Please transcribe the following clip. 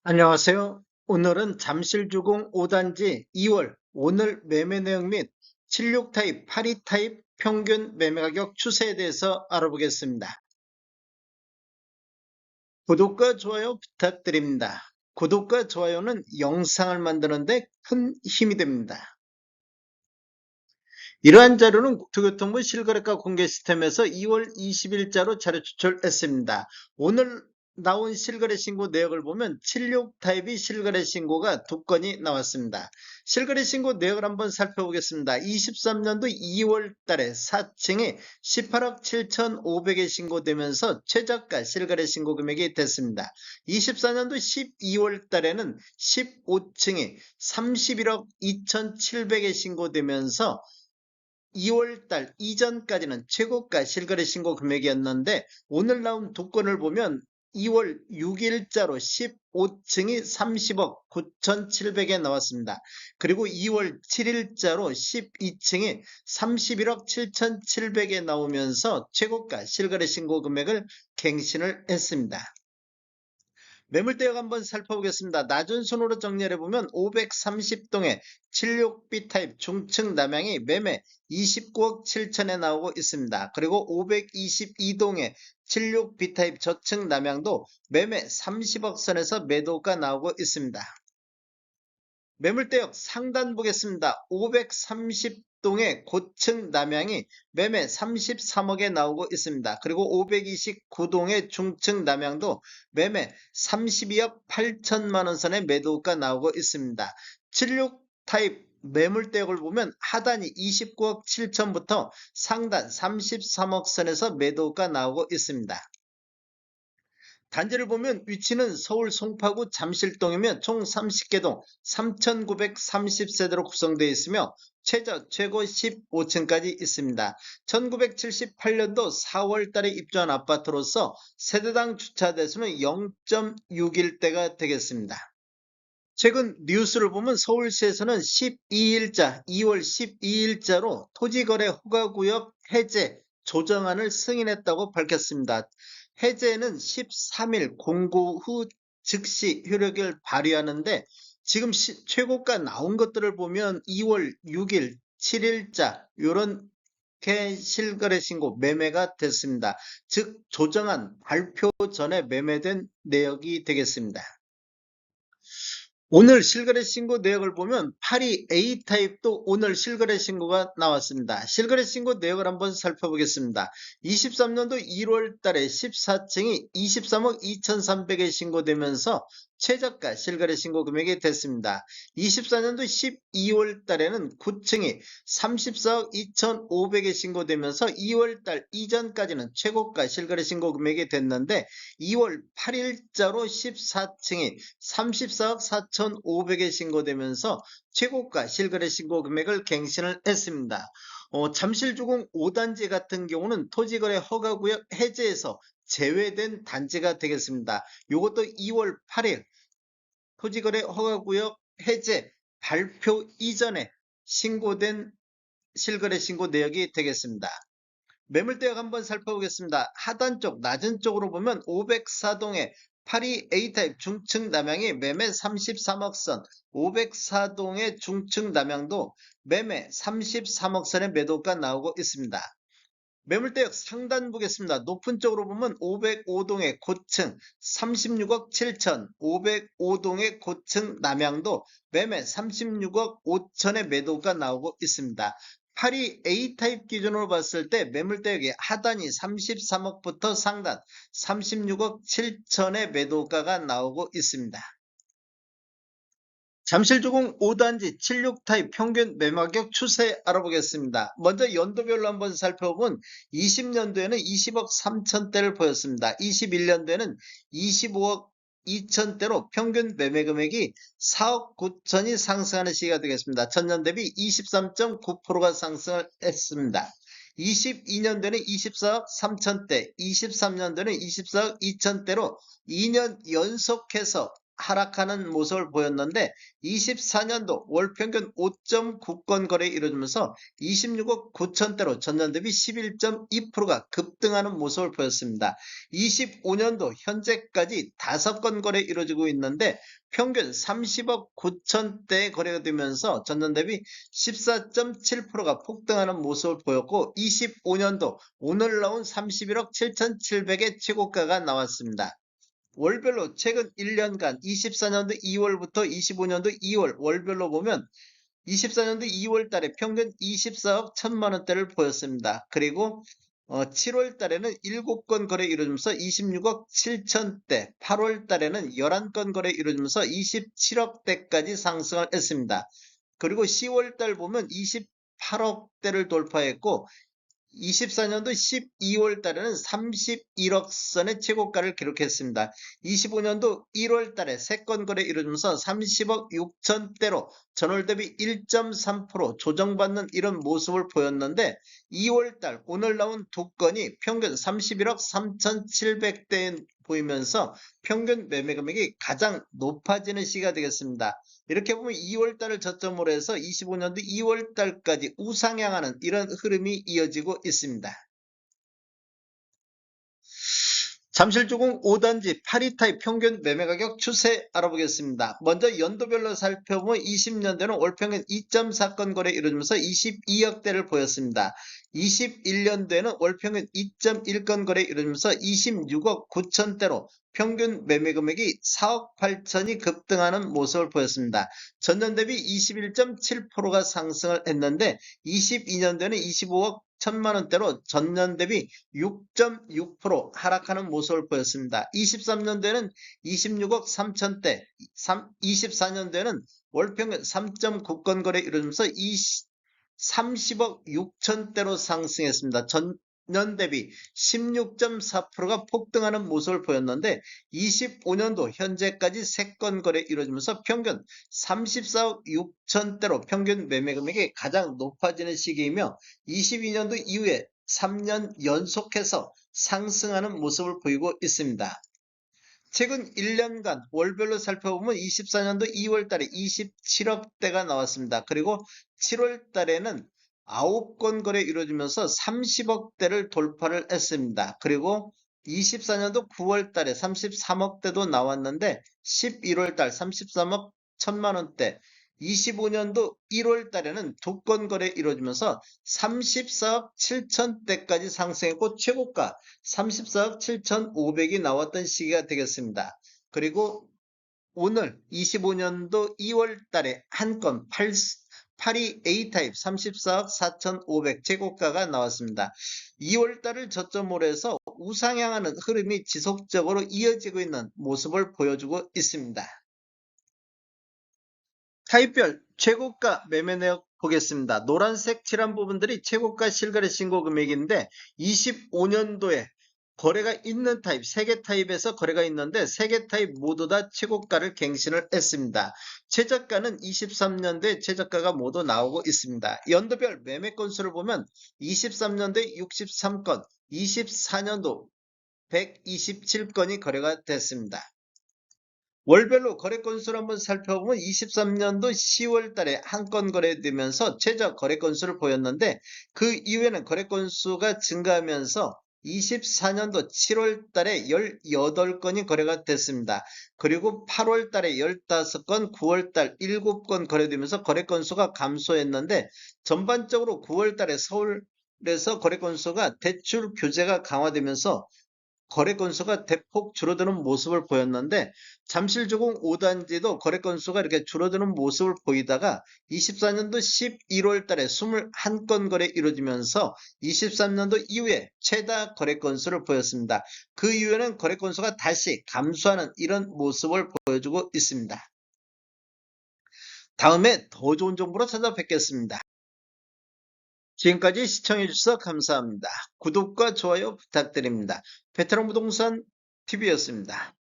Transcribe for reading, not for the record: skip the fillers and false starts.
안녕하세요. 오늘은 잠실주공 5단지 2월 오늘 매매 내용 및 76 타입, 82 타입 평균 매매 가격 추세에 대해서 알아보겠습니다. 구독과 좋아요 부탁드립니다. 구독과 좋아요는 영상을 만드는데 큰 힘이 됩니다. 이러한 자료는 국토교통부 실거래가 공개 시스템에서 2월 20일자로 자료 추출했습니다. 오늘 나온 실거래 신고 내역을 보면 76 타입이 실거래 신고가 2건이 나왔습니다. 실거래 신고 내역을 한번 살펴보겠습니다. 23년도 2월 달에 4층에 18억 7,500에 신고되면서 최저가 실거래 신고 금액이 됐습니다. 24년도 12월 달에는 15층에 31억 2,700에 신고되면서 2월달 이전까지는 최고가 실거래 신고 금액이었는데 오늘 나온 2건을 보면 2월 6일자로 15층이 30억 9,700에 나왔습니다. 그리고 2월 7일자로 12층이 31억 7,700에 나오면서 최고가 실거래 신고 금액을 갱신을 했습니다. 매물대역 한번 살펴보겠습니다. 낮은 순으로 정리를 해보면 530동에 76B 타입 중층 남향이 매매 29억 7천에 나오고 있습니다. 그리고 522동에 76B 타입 저층 남향도 매매 30억 선에서 매도가 나오고 있습니다. 매물대역 상단 보겠습니다. 530동의 고층 남향이 매매 33억에 나오고 있습니다. 그리고 529동의 중층 남향도 매매 32억 8천만원 선의 매도가 나오고 있습니다. 76 타입 매물대역을 보면 하단이 29억 7천부터 상단 33억 선에서 매도가 나오고 있습니다. 단지를 보면 위치는 서울 송파구 잠실동이며 총 30개 동 3,930세대로 구성되어 있으며 최고 15층까지 있습니다. 1978년도 4월달에 입주한 아파트로서 세대당 주차 대수는 0.61대가 되겠습니다. 최근 뉴스를 보면 서울시에서는 12일자 2월 12일자로 토지거래 허가구역 해제 조정안을 승인했다고 밝혔습니다. 해제는 13일 공고 후 즉시 효력을 발휘하는데 지금 최고가 나온 것들을 보면 2월 6일 7일자 이렇게 실거래 신고 매매가 됐습니다. 즉 조정안 발표 전에 매매된 내역이 되겠습니다. 오늘 실거래 신고 내역을 보면 82A 타입도 오늘 실거래 신고가 나왔습니다. 실거래 신고 내역을 한번 살펴보겠습니다. 23년도 1월 달에 14층이 23억 2,300에 신고되면서 최저가 실거래 신고 금액이 됐습니다. 24년도 12월 달에는 9층이 34억 2,500에 신고되면서 2월 달 이전까지는 최고가 실거래 신고 금액이 됐는데 2월 8일자로 14층이 34억 4,500에 신고되면서 최고가 실거래 신고 금액을 갱신을 했습니다. 잠실주공 5단지 같은 경우는 토지거래 허가구역 해제에서 제외된 단지가 되겠습니다. 이것도 2월 8일 토지거래 허가구역 해제 발표 이전에 신고된 실거래 신고 내역이 되겠습니다. 매물대역 한번 살펴보겠습니다. 하단 쪽 낮은 쪽으로 보면 504동에 82A 타입 중층 남향이 매매 33억 선, 504동의 중층 남향도 매매 33억 선의 매도가 나오고 있습니다. 매물대역 상단 보겠습니다. 높은 쪽으로 보면 505동의 고층 36억 7천, 505동의 고층 남향도 매매 36억 5천의 매도가 나오고 있습니다. 82A 타입 기준으로 봤을 때 매물대역의 하단이 33억부터 상단 36억 7천의 매도가가 나오고 있습니다. 잠실주공 5단지 76 타입 평균 매매가격 추세 알아보겠습니다. 먼저 연도별로 한번 살펴보면 20년도에는 20억 3천대를 보였습니다. 21년도에는 25억 2천대로 평균 매매 금액이 4억 9천이 상승하는 시기가 되겠습니다. 전년 대비 23.9%가 상승을 했습니다. 22년도에는 24억 3천대, 23년도에는 24억 2천대로 2년 연속해서 하락하는 모습을 보였는데 24년도 월평균 5.9건 거래 이루어지면서 26억 9천대로 전년 대비 11.2%가 급등하는 모습을 보였습니다. 25년도 현재까지 5건 거래 이루어지고 있는데 평균 30억 9천대의 거래가 되면서 전년 대비 14.7%가 폭등하는 모습을 보였고 25년도 오늘 나온 31억 7,700의 최고가가 나왔습니다. 월별로 최근 1년간 24년도 2월부터 25년도 2월 월별로 보면 24년도 2월 달에 평균 24억 1천만 원대를 보였습니다. 그리고 7월 달에는 7건 거래 이루어지면서 26억 7천대, 8월 달에는 11건 거래 이루어지면서 27억대까지 상승을 했습니다. 그리고 10월 달 보면 28억대를 돌파했고 24년도 12월 달에는 31억 선의 최고가를 기록했습니다. 25년도 1월 달에 3건 거래 이루어지면서 30억 6천대로 전월 대비 1.3% 조정받는 이런 모습을 보였는데 2월 달 오늘 나온 2건이 평균 31억 3,700대에 보이면서 평균 매매 금액이 가장 높아지는 시기가 되겠습니다. 이렇게 보면 2월 달을 저점으로 해서 25년도 2월 달까지 우상향하는 이런 흐름이 이어지고 있습니다. 잠실주공 5단지 8위 타입 평균 매매가격 추세 알아보겠습니다. 먼저 연도별로 살펴보면 20년대는 월평균 2.4건 거래 이루어지면서 22억대를 보였습니다. 21년도에는 월평균 2.1건 거래 이루어지면서 26억 9천대로 평균 매매 금액이 4억 8천이 급등하는 모습을 보였습니다. 전년 대비 21.7%가 상승을 했는데 22년도에는 25억 1천만 원대로 전년 대비 6.6% 하락하는 모습을 보였습니다. 23년도에는 26억 3천대, 24년도에는 월평균 3.9건 거래 이루면서 30억 6천대로 상승했습니다. 전년 대비 16.4%가 폭등하는 모습을 보였는데 25년도 현재까지 3건 거래 이루어지면서 평균 34억 6천대로 평균 매매 금액이 가장 높아지는 시기이며 22년도 이후에 3년 연속해서 상승하는 모습을 보이고 있습니다. 최근 1년간 월별로 살펴보면 24년도 2월 달에 27억대가 나왔습니다. 그리고 7월 달에는 9건 거래 이루어지면서 30억대를 돌파를 했습니다. 그리고 24년도 9월 달에 33억대도 나왔는데 11월 달 33억 1천만 원대, 25년도 1월 달에는 2건 거래 이루어지면서 34억 7천대까지 상승했고 최고가 34억 7,500이 나왔던 시기가 되겠습니다. 그리고 오늘 25년도 2월 달에 한 건 8위 A타입 34억 4,500 최고가가 나왔습니다. 2월 달을 저점으로 해서 우상향하는 흐름이 지속적으로 이어지고 있는 모습을 보여주고 있습니다. 타입별 최고가 매매 내역 보겠습니다. 노란색 칠한 부분들이 최고가 실거래 신고 금액인데 25년도에 거래가 있는 타입, 3개 타입에서 거래가 있는데 3개 타입 모두 다 최고가를 갱신을 했습니다. 최저가는 23년도에 최저가가 모두 나오고 있습니다. 연도별 매매 건수를 보면 23년도에 63건, 24년도 127건이 거래가 됐습니다. 월별로 거래 건수를 한번 살펴보면 23년도 10월 달에 한 건 거래되면서 최저 거래 건수를 보였는데 그 이후에는 거래 건수가 증가하면서 24년도 7월 달에 18건이 거래가 됐습니다. 그리고 8월 달에 15건, 9월 달 7건 거래되면서 거래 건수가 감소했는데 전반적으로 9월 달에 서울에서 거래 건수가 대출 규제가 강화되면서 거래 건수가 대폭 줄어드는 모습을 보였는데 잠실주공 5단지도 거래 건수가 이렇게 줄어드는 모습을 보이다가 24년도 11월 달에 21건 거래 이루어지면서 23년도 이후에 최다 거래 건수를 보였습니다. 그 이후에는 거래 건수가 다시 감소하는 이런 모습을 보여주고 있습니다. 다음에 더 좋은 정보로 찾아뵙겠습니다. 지금까지 시청해주셔서 감사합니다. 구독과 좋아요 부탁드립니다. 베테랑 부동산 TV였습니다.